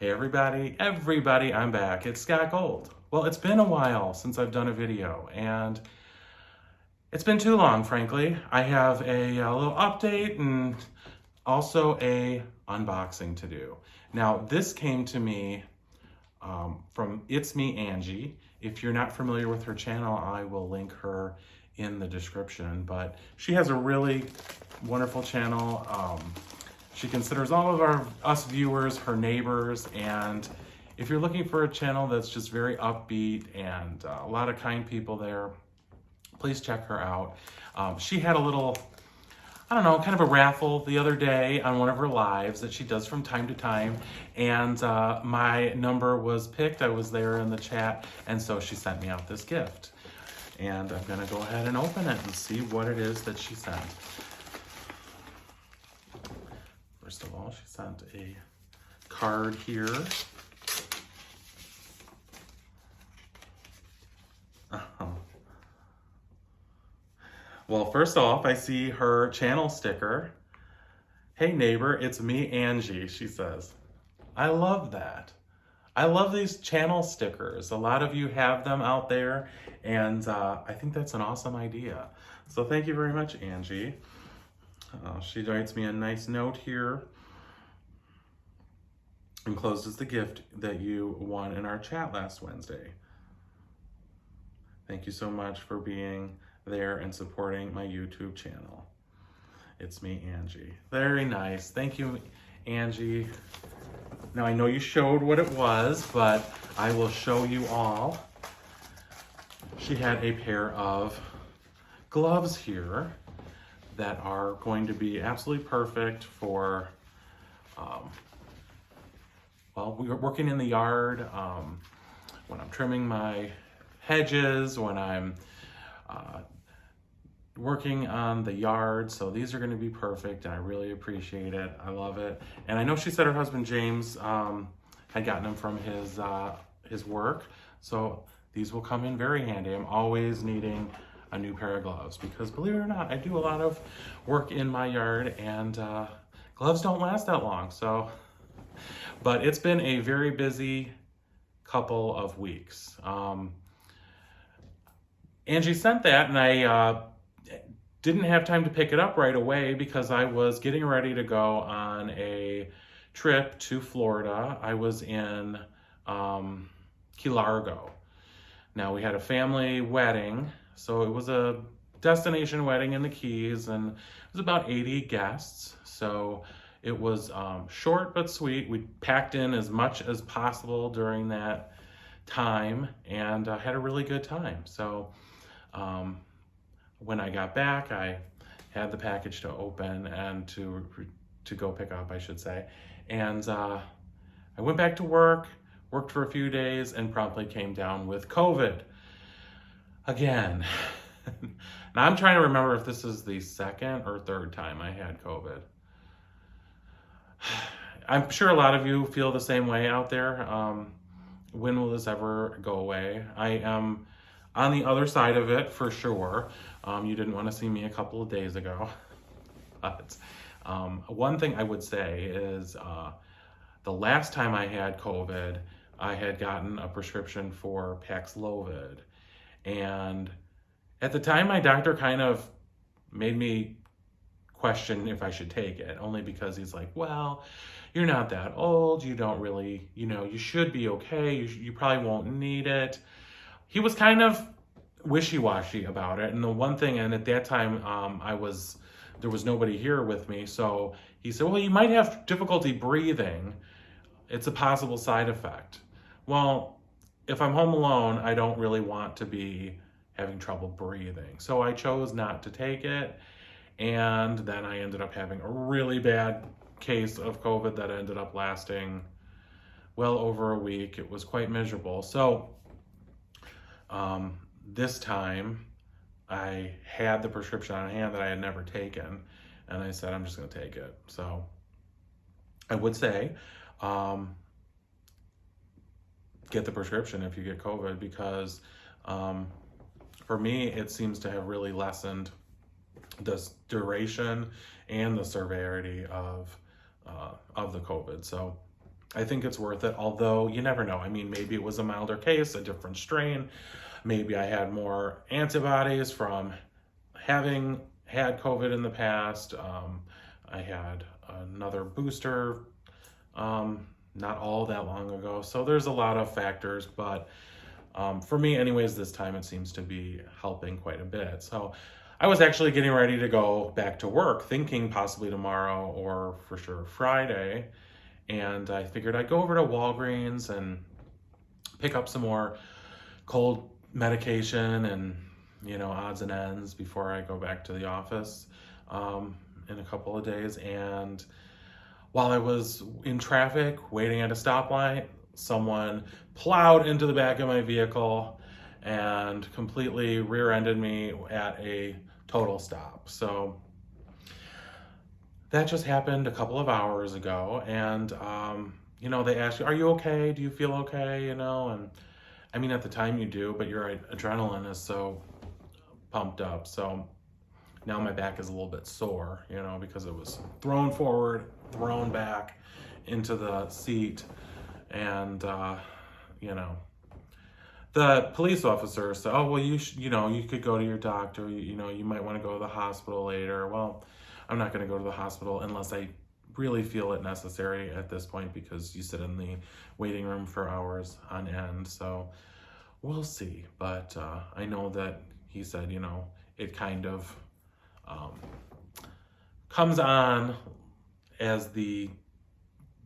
Hey everybody, I'm back. It's Scott Gold. Well, it's been a while since I've done a video, and it's been too long, frankly. I have a little update and also a unboxing to do. Now, this came to me from It's Me Angie. If you're not familiar with her channel, I will link her in the description, but she has a really wonderful channel. She considers all of us viewers her neighbors, and if you're looking for a channel that's just very upbeat and a lot of kind people there, please check her out. She had a little, I don't know, kind of a raffle the other day on one of her lives that she does from time to time, and my number was picked. I was there in the chat, and so she sent me out this gift. And I'm gonna go ahead and open it and see what it is that she sent. First of all, she sent a card here. Well, first off, I see her channel sticker. Hey neighbor, it's me Angie, she says. I love that. I love these channel stickers. A lot of you have them out there, and I think that's an awesome idea. So thank you very much, Angie. She writes me a nice note here. Enclosed is the gift that you won in our chat last Wednesday. Thank you so much for being there and supporting my YouTube channel. It's me, Angie. Very nice. Thank you, Angie. Now, I know you showed what it was, but I will show you all. She had a pair of gloves here that are going to be absolutely perfect for, well, we are working in the yard, when I'm trimming my hedges, when I'm working on the yard. So these are going to be perfect, and I really appreciate it. I love it. And I know she said her husband James had gotten them from his work, so these will come in very handy. I'm always needing a new pair of gloves because, believe it or not, I do a lot of work in my yard, and gloves don't last that long. So, but it's been a very busy couple of weeks. Angie sent that, and I didn't have time to pick it up right away because I was getting ready to go on a trip to Florida. I was in Key Largo. Now, we had a family wedding, so it was a destination wedding in the Keys, and it was about 80 guests. So it was short but sweet. We packed in as much as possible during that time and had a really good time. So when I got back, I had the package to open and to go pick up, I should say. And I went back to work, worked for a few days, and promptly came down with COVID again. Now I'm trying to remember if this is the second or third time I had COVID. I'm sure a lot of you feel the same way out there. When will this ever go away? I am on the other side of it for sure. You didn't want to see me a couple of days ago. But one thing I would say is the last time I had COVID, I had gotten a prescription for Paxlovid. And at the time, my doctor kind of made me question if I should take it, only because he's like, well, you're not that old. You don't really, you should be okay. You probably won't need it. He was kind of wishy-washy about it. And the one thing, and at that time, there was nobody here with me. So he said, well, you might have difficulty breathing. It's a possible side effect. Well, if I'm home alone, I don't really want to be having trouble breathing. So I chose not to take it. And then I ended up having a really bad case of COVID that ended up lasting well over a week. It was quite miserable. So this time I had the prescription on hand that I had never taken, and I said, I'm just going to take it. So I would say, get the prescription if you get COVID, because for me, it seems to have really lessened the duration and the severity of the COVID. So I think it's worth it, although you never know. I mean, maybe it was a milder case, a different strain. Maybe I had more antibodies from having had COVID in the past. I had another booster not all that long ago. So there's a lot of factors, but for me, anyways, this time it seems to be helping quite a bit. So I was actually getting ready to go back to work, thinking possibly tomorrow or for sure Friday. And I figured I'd go over to Walgreens and pick up some more cold medication and, odds and ends before I go back to the office in a couple of days. And while I was in traffic waiting at a stoplight, someone plowed into the back of my vehicle and completely rear-ended me at a total stop. So that just happened a couple of hours ago, and they ask you, "Are you okay? Do you feel okay?" And I mean, at the time you do, but your adrenaline is so pumped up. So now my back is a little bit sore, because it was thrown forward, thrown back into the seat, and the police officer said, "Oh, well, you could go to your doctor. You might want to go to the hospital later." Well, I'm not going to go to the hospital unless I really feel it necessary at this point, because you sit in the waiting room for hours on end. So we'll see. But I know that he said, it kind of comes on as the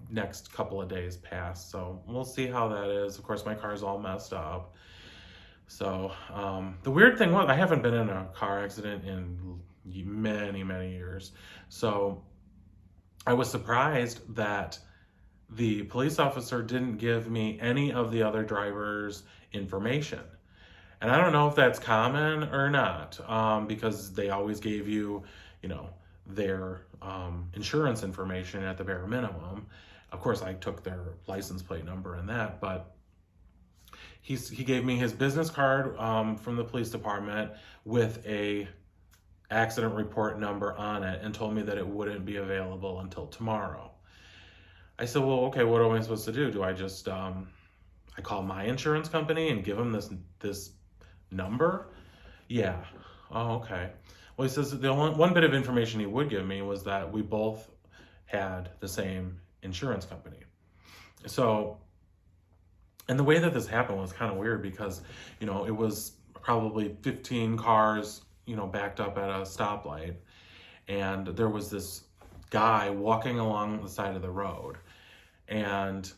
next couple of days pass. So we'll see how that is. Of course, my car's all messed up. So the weird thing was, I haven't been in a car accident in many, many years. So I was surprised that the police officer didn't give me any of the other drivers' information. And I don't know if that's common or not, because they always gave you, their insurance information at the bare minimum. Of course, I took their license plate number and that, but he gave me his business card from the police department with a accident report number on it, and told me that it wouldn't be available until tomorrow. I said, well, okay, what am I supposed to do? Do I just, I call my insurance company and give them this number? Yeah. Oh, okay. Well, he says the only one bit of information he would give me was that we both had the same insurance company. So, and the way that this happened was kind of weird, because, it was probably 15 cars, backed up at a stoplight. And there was this guy walking along the side of the road. And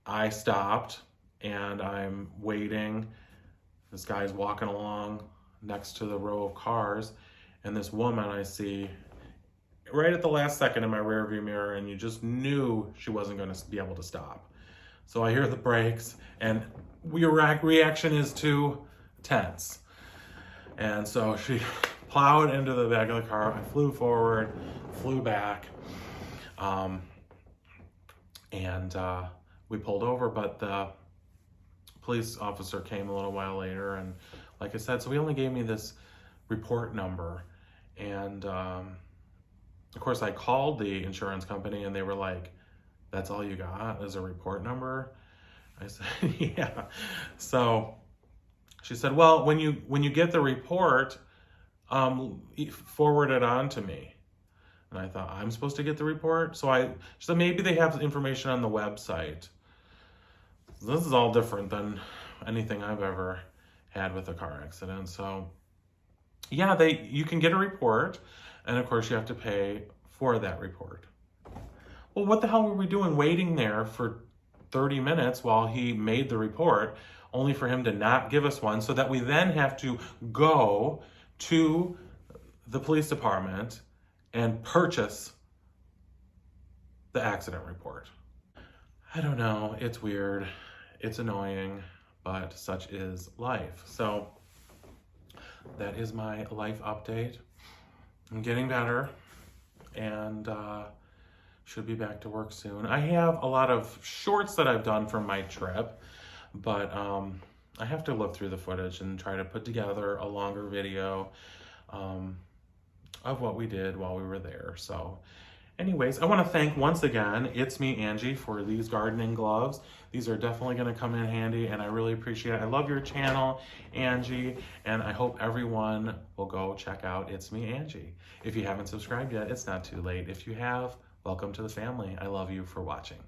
I stopped and I'm waiting. This guy's walking along next to the row of cars. And this woman I see right at the last second in my rearview mirror, and you just knew she wasn't going to be able to stop. So I hear the brakes, and your reaction is to tense. And so she plowed into the back of the car. I flew forward, flew back, and we pulled over. But the police officer came a little while later, and like I said, so he only gave me this report number. And of course, I called the insurance company, and they were like, "That's all you got is a report number?" I said, "Yeah." So she said, "Well, when you get the report, forward it on to me." And I thought, I'm supposed to get the report? She said, maybe they have information on the website. This is all different than anything I've ever had with a car accident. So yeah, you can get a report, and of course you have to pay for that report. Well, what the hell were we doing waiting there for 30 minutes while he made the report, only for him to not give us one, so that we then have to go to the police department and purchase the accident report? I don't know. It's weird. It's annoying, but such is life. So that is my life update. I'm getting better, and should be back to work soon. I have a lot of shorts that I've done from my trip, but I have to look through the footage and try to put together a longer video of what we did while we were there. So Anyways, I want to thank once again It's Me Angie for these gardening gloves. These are definitely going to come in handy, and I really appreciate it. I love your channel, Angie, and I hope everyone will go check out It's Me Angie. If you haven't subscribed yet, it's not too late. If you have, welcome to the family. I love you for watching.